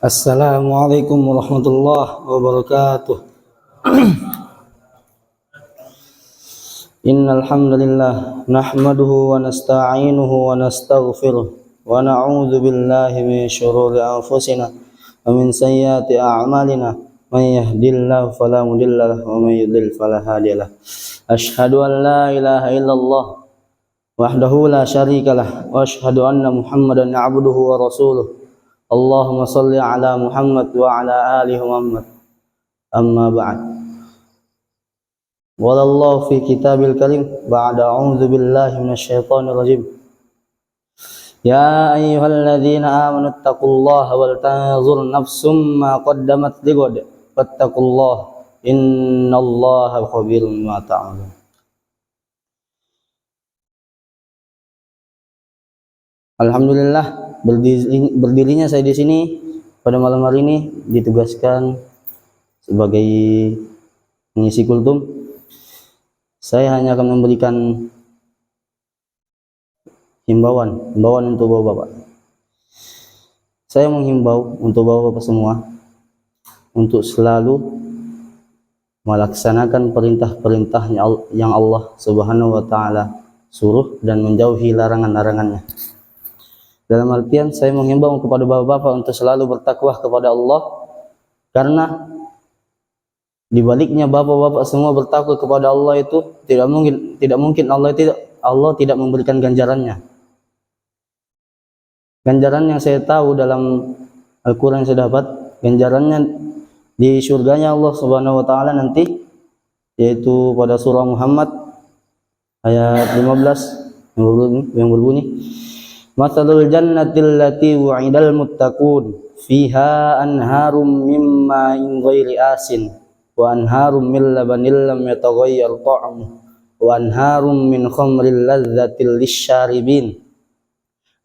Assalamualaikum warahmatullahi wabarakatuh. Innal hamdalillah nahmaduhu wa nasta'inuhu wa nastaghfiruh wa na'udzu billahi min shururi anfusina wa min sayyiati a'malina. May yahdihillahu fala mudilla lahu wa may yudlil fala hadiyalah. Asyhadu an la ilaha illallah wahdahu la syarikalah wa asyhadu anna Muhammadan 'abduhu wa rasuluh. Allahumma salli ala Muhammad wa ala ali Muhammad. Amma ba'd. Wallahu fi kitabil karim ba'da a'udzu billahi minasyaitonir rajim. Ya ayyuhalladzina amanu taqullaha wal tanzur nafsum ma qaddamat lighad wattaqullaha innallaha khabirum bima ta'malun. Alhamdulillah, berdirinya saya di sini pada malam hari ini ditugaskan sebagai pengisi kultum. Saya hanya akan memberikan himbauan untuk bapak-bapak. Saya menghimbau untuk bapak-bapak semua untuk selalu melaksanakan perintah-perintah yang Allah Subhanahu wa taala suruh dan menjauhi larangan-larangannya. Dalam artian saya menghimbau kepada bapak-bapak untuk selalu bertakwa kepada Allah, karena di baliknya bapak-bapak semua bertakwa kepada Allah itu tidak mungkin Allah tidak memberikan ganjarannya. Ganjaran yang saya tahu dalam Al-Qur'an yang saya dapat, ganjarannya di surganya Allah Subhanahu wa taala nanti, yaitu pada surah Muhammad ayat 15 yang berbunyi Mathalul jannatil lati wa'idal muttaqun fiha anharum mimma in ghairi asin wa anharum min labanil lam yataghayyar ta'amuhu wa anharum min khamril ladzatil lisyaribin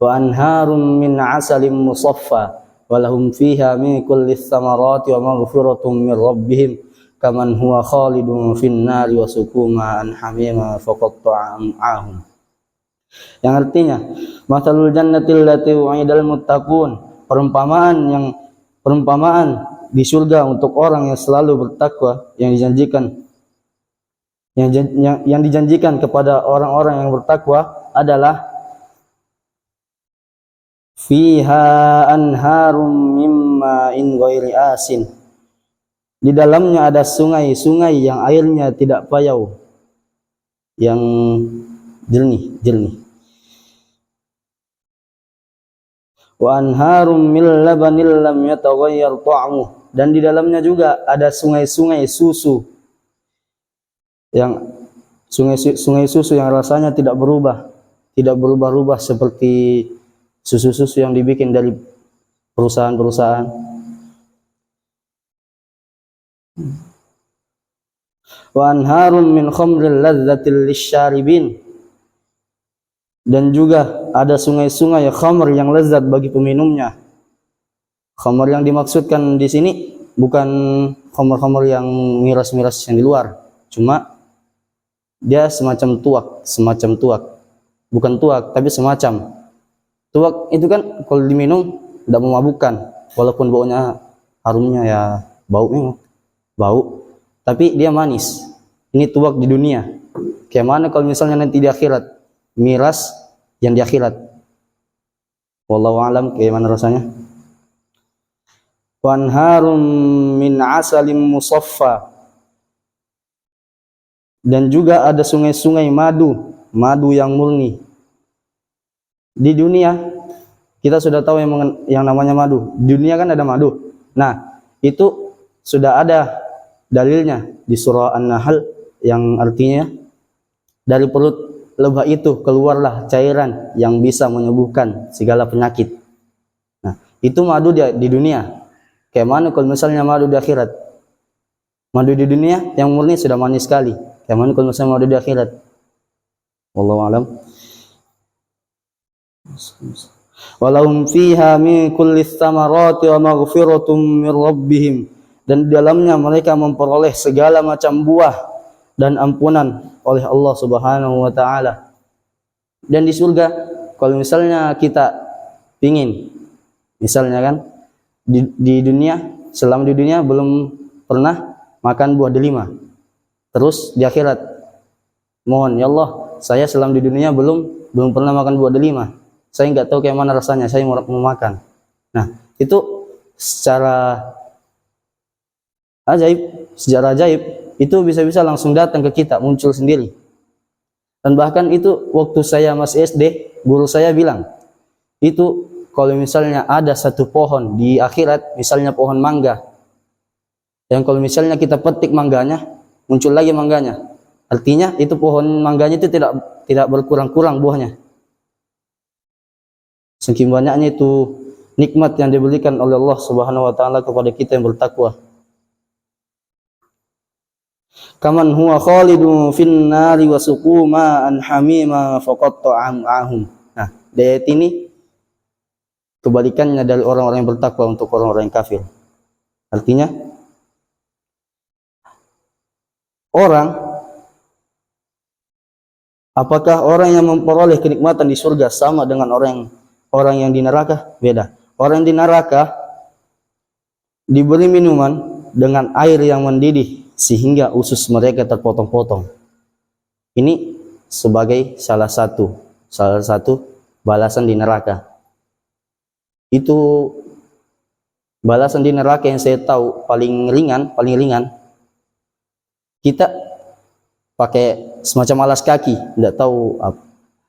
wa anharum min asalin musaffa wa lahum fiha min kulli thamarati wa maghfiratun min rabbihim kaman huwa khalidun fin nari wa suquma an hamima faqatta'a am'ahum. Yang artinya masalul jannatil lati wa'idal muttaqun, perumpamaan di surga untuk orang yang selalu bertakwa, yang dijanjikan kepada orang-orang yang bertakwa adalah fiha anharum mimma in ghairi asin. Di dalamnya ada sungai-sungai yang airnya tidak payau, yang jernih. Wa anharum min labanil lam yataghayyar ta'amuhu, dan di dalamnya juga ada sungai-sungai susu yang rasanya tidak berubah-ubah seperti susu-susu yang dibikin dari perusahaan-perusahaan. Wa anharum min khamril ladzatil lisyaribin, dan juga ada sungai-sungai khamr yang lezat bagi peminumnya. Khamr yang dimaksudkan di sini bukan khamr-khamr yang miras-miras yang di luar, cuma dia semacam tuak. Bukan tuak, tapi semacam. Tuak itu kan kalau diminum tidak memabukkan, walaupun baunya, harumnya ya bau, tapi dia manis. Ini tuak di dunia. Kayak mana kalau misalnya nanti di akhirat, miras yang di akhirat. Wallahu a'lam kayak mana rasanya. Wanharum min asalim musaffa, dan juga ada sungai-sungai madu yang murni. Di dunia kita sudah tahu yang namanya madu. Di dunia kan ada madu. Nah, itu sudah ada dalilnya di surah An-Nahl, yang artinya dari perut lebah itu keluarlah cairan yang bisa menyembuhkan segala penyakit. Nah, itu madu di dunia. Kayak mana kalau misalnya madu di akhirat? Madu di dunia yang murni sudah manis sekali. Kayak mana kalau misalnya madu di akhirat? Wallahu a'lam. Walahum fiha min kulli thamarati wa maghfiratum min rabbihim, dan di dalamnya mereka memperoleh segala macam buah dan ampunan oleh Allah Subhanahu wa taala. Dan di surga kalau misalnya kita pingin, misalnya kan, di dunia, selama di dunia belum pernah makan buah delima. Terus di akhirat, mohon ya Allah, saya selama di dunia belum pernah makan buah delima. Saya nggak tahu kayak mana rasanya, saya mau makan. Nah, itu secara ajaib itu bisa-bisa langsung datang ke kita, muncul sendiri. Dan bahkan itu waktu saya masih SD, guru saya bilang, itu kalau misalnya ada satu pohon di akhirat, misalnya pohon mangga, yang kalau misalnya kita petik mangganya, muncul lagi mangganya. Artinya itu pohon mangganya itu tidak berkurang-kurang buahnya. Saking banyaknya itu nikmat yang diberikan oleh Allah Subhanahu wa taala kepada kita yang bertakwa. Kaman huwa khalidun fin nari wa suqu ma'an hamima faqatta ahum. Nah, di ayat ini kebalikannya dari orang-orang yang bertakwa untuk orang-orang yang kafir. Artinya apakah orang yang memperoleh kenikmatan di surga sama dengan orang yang di neraka? Beda. Orang di neraka diberi minuman dengan air yang mendidih sehingga usus mereka terpotong-potong. Ini sebagai salah satu balasan di neraka. Itu balasan di neraka yang saya tahu paling ringan. Kita pakai semacam alas kaki, tidak tahu apa.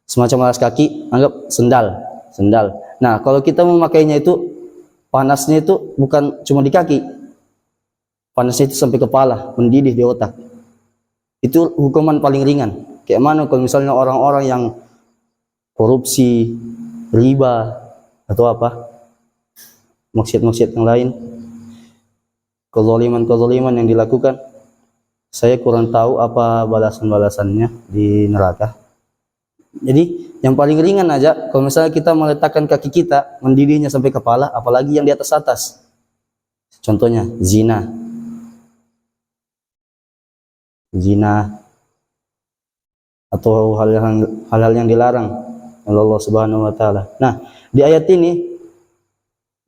Semacam alas kaki, anggap sendal. Nah, kalau kita memakainya itu panasnya itu bukan cuma di kaki. Panasnya itu sampai kepala, mendidih di otak. Itu hukuman paling ringan. Kayak mana kalau misalnya orang-orang yang korupsi, riba, atau apa, maksiat-maksiat yang lain, kezaliman yang dilakukan. Saya kurang tahu apa balasan-balasannya di neraka. Jadi yang paling ringan aja, kalau misalnya kita meletakkan kaki kita, mendidihnya sampai kepala, apalagi yang di atas. Contohnya zina atau hal-hal yang dilarang oleh Allah Subhanahu wa taala. Nah, di ayat ini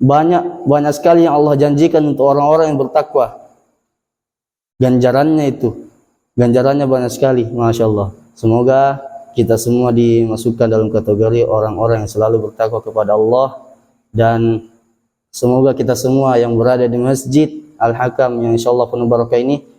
banyak sekali yang Allah janjikan untuk orang-orang yang bertakwa. Ganjarannya banyak sekali, Masya Allah. Semoga kita semua dimasukkan dalam kategori orang-orang yang selalu bertakwa kepada Allah, dan semoga kita semua yang berada di Masjid Al-Hakam yang insya Allah penuh barakah ini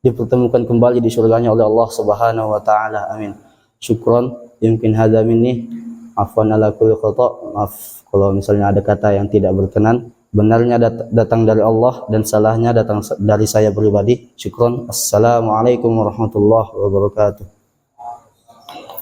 dipertemukan kembali di surganya oleh Allah Subhanahu wa taala. Amin. Syukron, yumkin hadza minni, afwan ala kulli khata'. Maaf kalau misalnya ada kata yang tidak berkenan. Benarnya datang dari Allah dan salahnya datang dari saya pribadi. Syukron. Assalamualaikum warahmatullahi wabarakatuh.